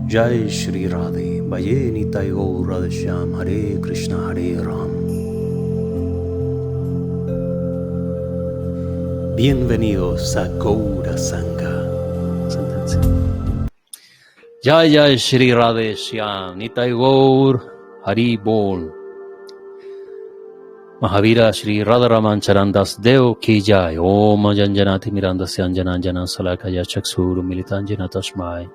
Jai Shri Radhe, Bhaye Nitai Gaur Radhe Shyam, Hare Krishna, Hare Ram. Bienvenidos a Gaura Sangha. Sentencia. Jai Jai Shri Radhe Shyam, Nitai Gaur, Hari Bol. Mahavira Shri Radharaman Charandas Deo Ki Jai. Om Janjanati Mirandasya Anjananjana Salakaya Chaksuru Militanjana Tashmai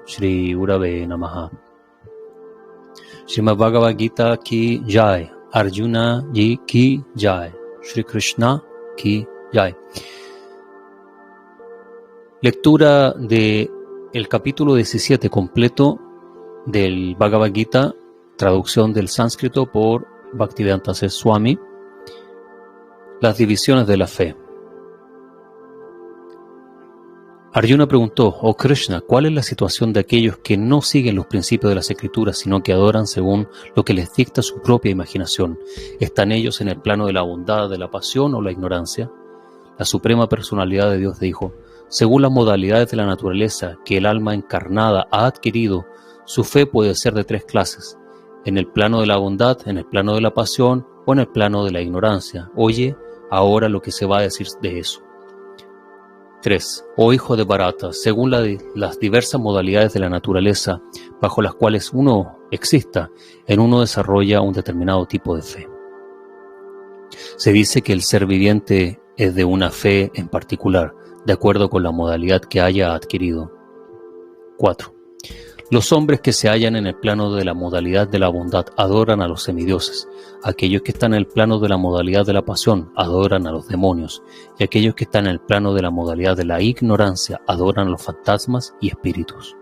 Shri Urave Namaha. Srimad Bhagavad Gita Ki Jai. Arjuna Ji Ki Jai. Shri Krishna Ki Jai. Lectura de el capítulo 17 completo del Bhagavad Gita, traducción del sánscrito por Bhaktivedanta Swami. Las divisiones de la fe. Arjuna preguntó: oh Krishna, ¿cuál es la situación de aquellos que no siguen los principios de las escrituras, sino que adoran según lo que les dicta su propia imaginación? ¿Están ellos en el plano de la bondad, de la pasión o la ignorancia? La suprema personalidad de Dios dijo: según las modalidades de la naturaleza que el alma encarnada ha adquirido, su fe puede ser de tres clases: en el plano de la bondad, en el plano de la pasión o en el plano de la ignorancia. Oye ahora lo que se va a decir de eso. 3. Oh hijo de Bharata, según las diversas modalidades de la naturaleza bajo las cuales uno exista, en uno desarrolla un determinado tipo de fe. Se dice que el ser viviente es de una fe en particular, de acuerdo con la modalidad que haya adquirido. 4. Los hombres que se hallan en el plano de la modalidad de la bondad adoran a los semidioses. Aquellos que están en el plano de la modalidad de la pasión adoran a los demonios. Y aquellos que están en el plano de la modalidad de la ignorancia adoran a los fantasmas y espíritus.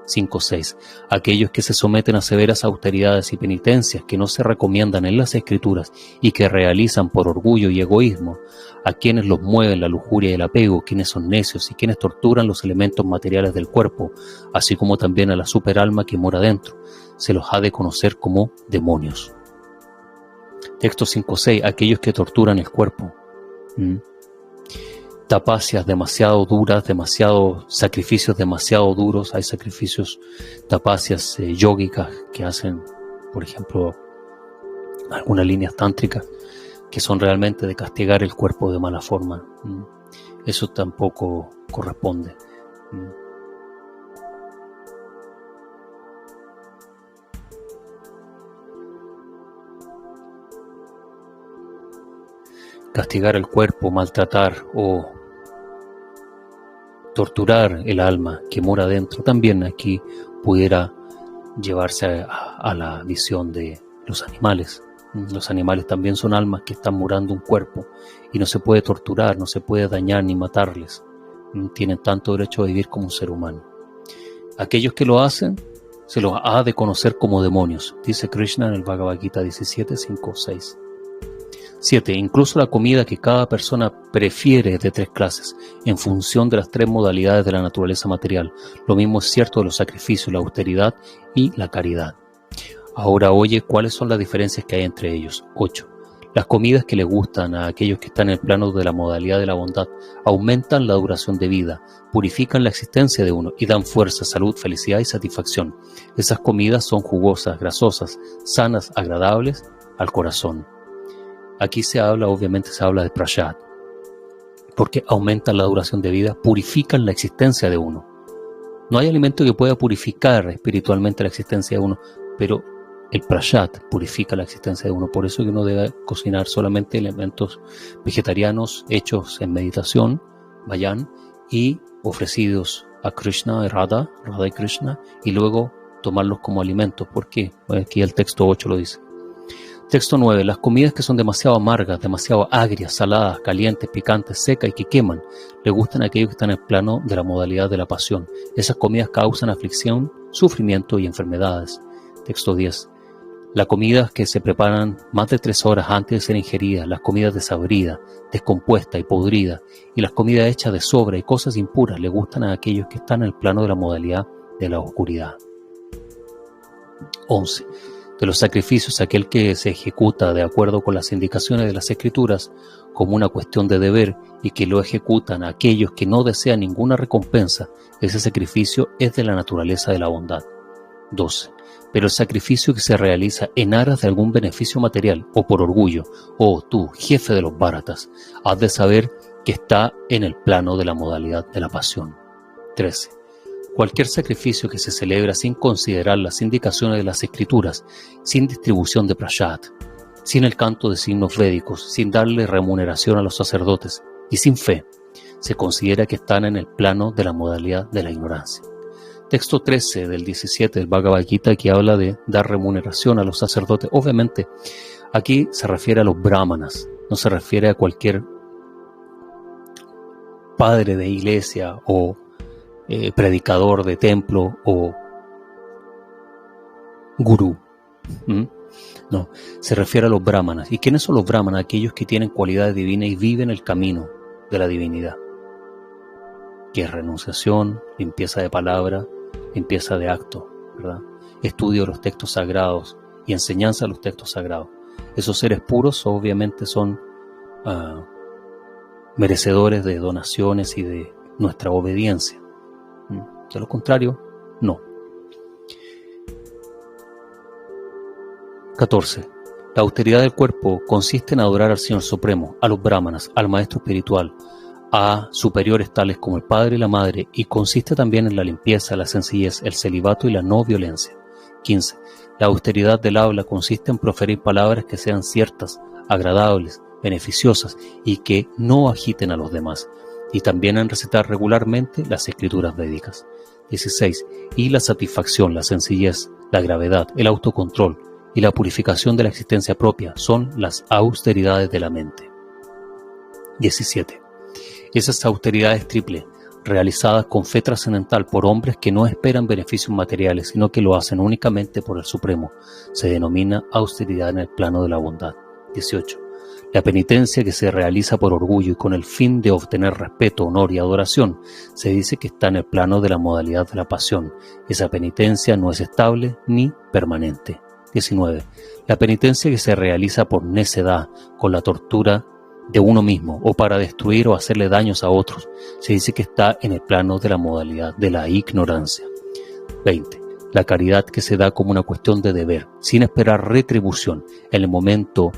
5.6. Aquellos que se someten a severas austeridades y penitencias que no se recomiendan en las escrituras y que realizan por orgullo y egoísmo, a quienes los mueven la lujuria y el apego, quienes son necios y quienes torturan los elementos materiales del cuerpo, así como también a la superalma que mora dentro, se los ha de conocer como demonios. Texto 5.6. Aquellos que torturan el cuerpo. Tapacias demasiado duras, sacrificios demasiado duros. Hay sacrificios, tapacias yógicas que hacen, por ejemplo, algunas líneas tántricas que son realmente de castigar el cuerpo de mala forma. Eso tampoco corresponde. Castigar el cuerpo, maltratar o torturar el alma que mora dentro, también aquí pudiera llevarse a la visión de los animales. Los animales también son almas que están murando un cuerpo y no se puede torturar, no se puede dañar ni matarles. Tienen tanto derecho a vivir como un ser humano. Aquellos que lo hacen se los ha de conocer como demonios, dice Krishna en el Bhagavad Gita 17, 5, 6. 7. Incluso la comida que cada persona prefiere es de tres clases, en función de las tres modalidades de la naturaleza material. Lo mismo es cierto de los sacrificios, la austeridad y la caridad. Ahora oye cuáles son las diferencias que hay entre ellos. 8. Las comidas que le gustan a aquellos que están en el plano de la modalidad de la bondad aumentan la duración de vida, purifican la existencia de uno y dan fuerza, salud, felicidad y satisfacción. Esas comidas son jugosas, grasosas, sanas, agradables al corazón. Aquí obviamente se habla de prasad, porque aumentan la duración de vida, purifican la existencia de uno. No hay alimento que pueda purificar espiritualmente la existencia de uno, pero el prasad purifica la existencia de uno. Por eso que uno debe cocinar solamente elementos vegetarianos hechos en meditación, vayan, y ofrecidos a Krishna, Radha y Krishna, y luego tomarlos como alimentos. ¿Por qué? Pues aquí el texto 8 lo dice. Texto 9. Las comidas que son demasiado amargas, demasiado agrias, saladas, calientes, picantes, secas y que queman, le gustan a aquellos que están en el plano de la modalidad de la pasión. Esas comidas causan aflicción, sufrimiento y enfermedades. Texto 10. Las comidas que se preparan más de 3 horas antes de ser ingeridas, las comidas desabridas, descompuestas y podridas, y las comidas hechas de sobra y cosas impuras le gustan a aquellos que están en el plano de la modalidad de la oscuridad. 11. De los sacrificios, aquel que se ejecuta de acuerdo con las indicaciones de las Escrituras como una cuestión de deber y que lo ejecutan aquellos que no desean ninguna recompensa, ese sacrificio es de la naturaleza de la bondad. 12. Pero el sacrificio que se realiza en aras de algún beneficio material o por orgullo, tú, jefe de los báratas, has de saber que está en el plano de la modalidad de la pasión. 13. Cualquier sacrificio que se celebra sin considerar las indicaciones de las Escrituras, sin distribución de prashat, sin el canto de signos védicos, sin darle remuneración a los sacerdotes y sin fe, se considera que están en el plano de la modalidad de la ignorancia. Texto 13 del 17 del Bhagavad Gita, que habla de dar remuneración a los sacerdotes. Obviamente, aquí se refiere a los brahmanas, no se refiere a cualquier padre de iglesia o predicador de templo o gurú. No, se refiere a los brahmanas. ¿Y quiénes son los brahmanas? Aquellos que tienen cualidades divinas y viven el camino de la divinidad, que es renunciación, limpieza de palabra, limpieza de acto, ¿verdad? Estudio de los textos sagrados y enseñanza de los textos sagrados. Esos seres puros obviamente son merecedores de donaciones y de nuestra obediencia. De lo contrario, no. 14. La austeridad del cuerpo consiste en adorar al Señor Supremo, a los brahmanas, al maestro espiritual, a superiores tales como el padre y la madre, y consiste también en la limpieza, la sencillez, el celibato y la no violencia. 15. La austeridad del habla consiste en proferir palabras que sean ciertas, agradables, beneficiosas y que no agiten a los demás, y también en recitar regularmente las escrituras védicas. 16. Y la satisfacción, la sencillez, la gravedad, el autocontrol y la purificación de la existencia propia son las austeridades de la mente. 17. Esas austeridades triples, realizadas con fe trascendental por hombres que no esperan beneficios materiales, sino que lo hacen únicamente por el Supremo, se denomina austeridad en el plano de la bondad. 18. La penitencia que se realiza por orgullo y con el fin de obtener respeto, honor y adoración, se dice que está en el plano de la modalidad de la pasión. Esa penitencia no es estable ni permanente. 19. La penitencia que se realiza por necedad, con la tortura de uno mismo o para destruir o hacerle daños a otros, se dice que está en el plano de la modalidad de la ignorancia. 20. La caridad que se da como una cuestión de deber, sin esperar retribución, en el momento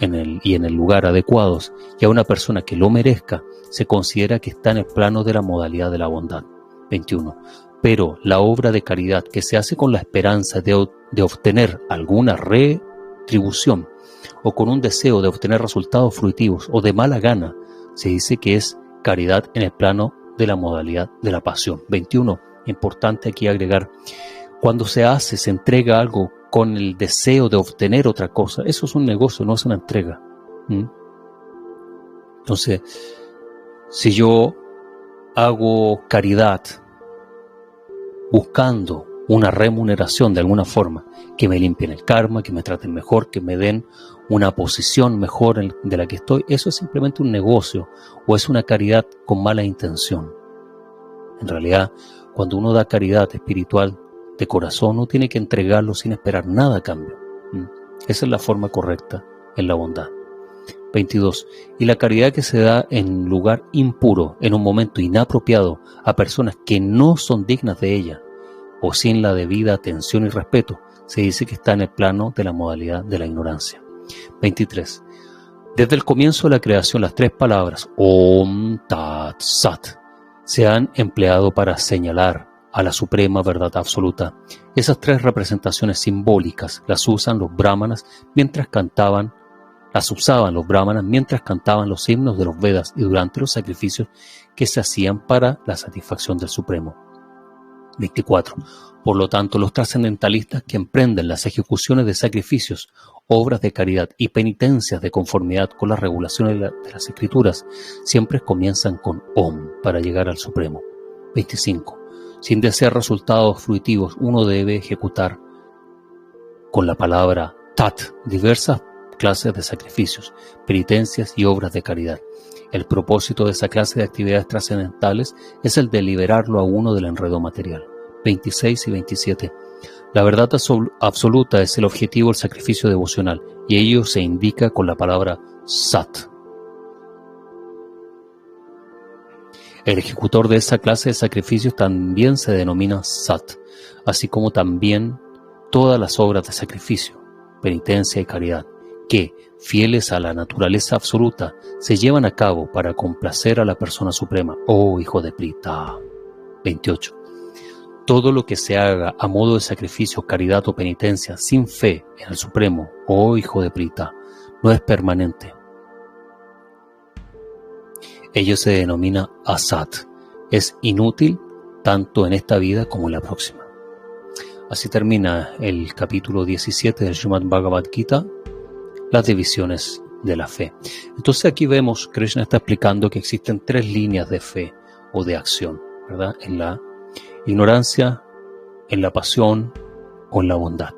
y en el lugar adecuados, y a una persona que lo merezca, se considera que está en el plano de la modalidad de la bondad. 21. Pero la obra de caridad que se hace con la esperanza de obtener alguna retribución o con un deseo de obtener resultados fruitivos o de mala gana, se dice que es caridad en el plano de la modalidad de la pasión. 21. Importante aquí agregar, cuando se entrega algo con el deseo de obtener otra cosa, eso es un negocio, no es una entrega. Entonces, si yo hago caridad buscando una remuneración de alguna forma, que me limpien el karma, que me traten mejor, que me den una posición mejor de la que estoy, eso es simplemente un negocio o es una caridad con mala intención. En realidad, cuando uno da caridad espiritual de corazón, no tiene que entregarlo sin esperar nada a cambio. Esa es la forma correcta en la bondad. 22. Y la caridad que se da en lugar impuro, en un momento inapropiado, a personas que no son dignas de ella, o sin la debida atención y respeto, se dice que está en el plano de la modalidad de la ignorancia. 23. Desde el comienzo de la creación, las tres palabras Om Tat Sat se han empleado para señalar a la suprema verdad absoluta. Esas tres representaciones simbólicas las usaban los brahmanas mientras cantaban los himnos de los Vedas y durante los sacrificios que se hacían para la satisfacción del Supremo. 24. Por lo tanto, los trascendentalistas que emprenden las ejecuciones de sacrificios, obras de caridad y penitencias de conformidad con las regulaciones de las Escrituras siempre comienzan con Om para llegar al Supremo. 25. Sin desear resultados fruitivos, uno debe ejecutar con la palabra Tat diversas clases de sacrificios, penitencias y obras de caridad. El propósito de esa clase de actividades trascendentales es el de liberarlo a uno del enredo material. 26 y 27. La verdad absoluta es el objetivo del sacrificio devocional, y ello se indica con la palabra Sat. El ejecutor de esa clase de sacrificios también se denomina Sat, así como también todas las obras de sacrificio, penitencia y caridad, que, fieles a la naturaleza absoluta, se llevan a cabo para complacer a la persona suprema. Oh, hijo de Prita. 28. Todo lo que se haga a modo de sacrificio, caridad o penitencia sin fe en el Supremo, oh hijo de Prita, no es permanente. Ello se denomina asat. Es inútil tanto en esta vida como en la próxima. Así termina el capítulo 17 del Srimad Bhagavad Gita, las divisiones de la fe. Entonces aquí vemos, Krishna está explicando que existen tres líneas de fe o de acción, ¿verdad? En la ignorancia, en la pasión o en la bondad.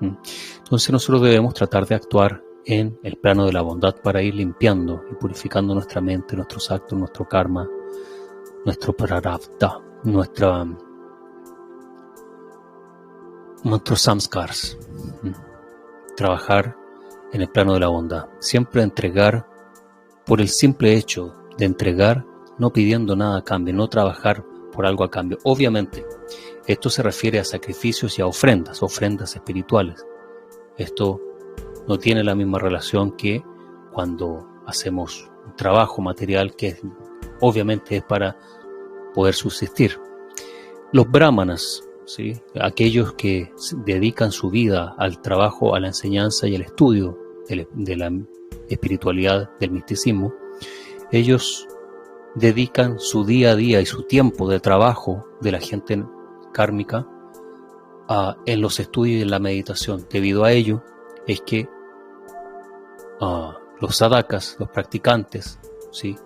Entonces nosotros debemos tratar de actuar en el plano de la bondad para ir limpiando y purificando nuestra mente, nuestros actos, nuestro karma, nuestro prarabdha, nuestros samskars. Trabajar en el plano de la bondad. Siempre entregar por el simple hecho de entregar, no pidiendo nada a cambio, no trabajar por algo a cambio. Obviamente, esto se refiere a sacrificios y a ofrendas espirituales. Esto no tiene la misma relación que cuando hacemos un trabajo material que obviamente es para poder subsistir. Los brahmanas, ¿sí?, aquellos que dedican su vida al trabajo, a la enseñanza y al estudio de la espiritualidad, del misticismo, ellos dedican su día a día y su tiempo de trabajo de la gente kármica en los estudios y en la meditación. Debido a ello es que los sadhakas, los practicantes, ¿sí?,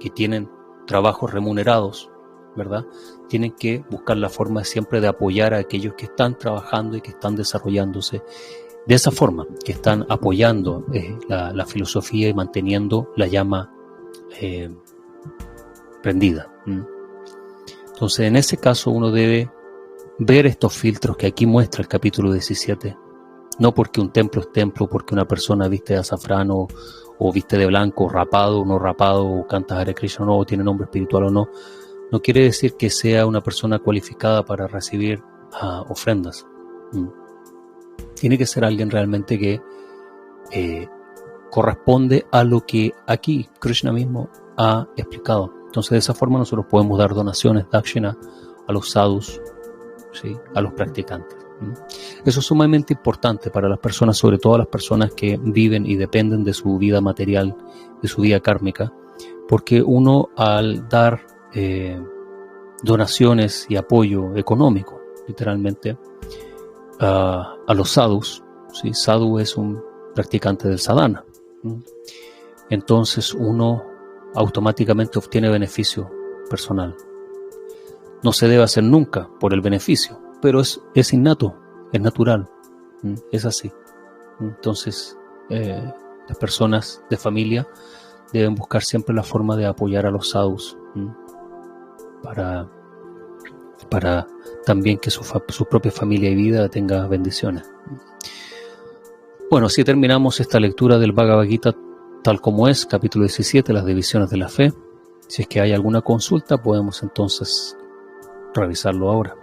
que tienen trabajos remunerados, ¿verdad?, tienen que buscar la forma siempre de apoyar a aquellos que están trabajando y que están desarrollándose de esa forma, que están apoyando la filosofía y manteniendo la llama prendida. Entonces, en ese caso uno debe ver estos filtros que aquí muestra el capítulo 17. No porque un templo es templo, porque una persona viste de azafrán o viste de blanco, rapado o no rapado, o canta Hare Krishna o no, o tiene nombre espiritual o no, no quiere decir que sea una persona cualificada para recibir ofrendas. Tiene que ser alguien realmente que corresponde a lo que aquí Krishna mismo ha explicado. Entonces, de esa forma nosotros podemos dar donaciones, dakshina, a los sadhus, ¿sí?, a los practicantes. Eso es sumamente importante para las personas, sobre todo las personas que viven y dependen de su vida material, de su vida kármica, porque uno al dar donaciones y apoyo económico, literalmente, a los sadhus, ¿sí? Sadhu es un practicante del sadhana. Entonces uno automáticamente obtiene beneficio personal. No se debe hacer nunca por el beneficio, pero es innato, es natural, es así. Entonces las personas de familia deben buscar siempre la forma de apoyar a los sadhus para también que su propia familia y vida tenga bendiciones. Bueno, así terminamos esta lectura del Bhagavad Gita tal como es, capítulo 17, las divisiones de la fe. Si es que hay alguna consulta, podemos entonces revisarlo ahora.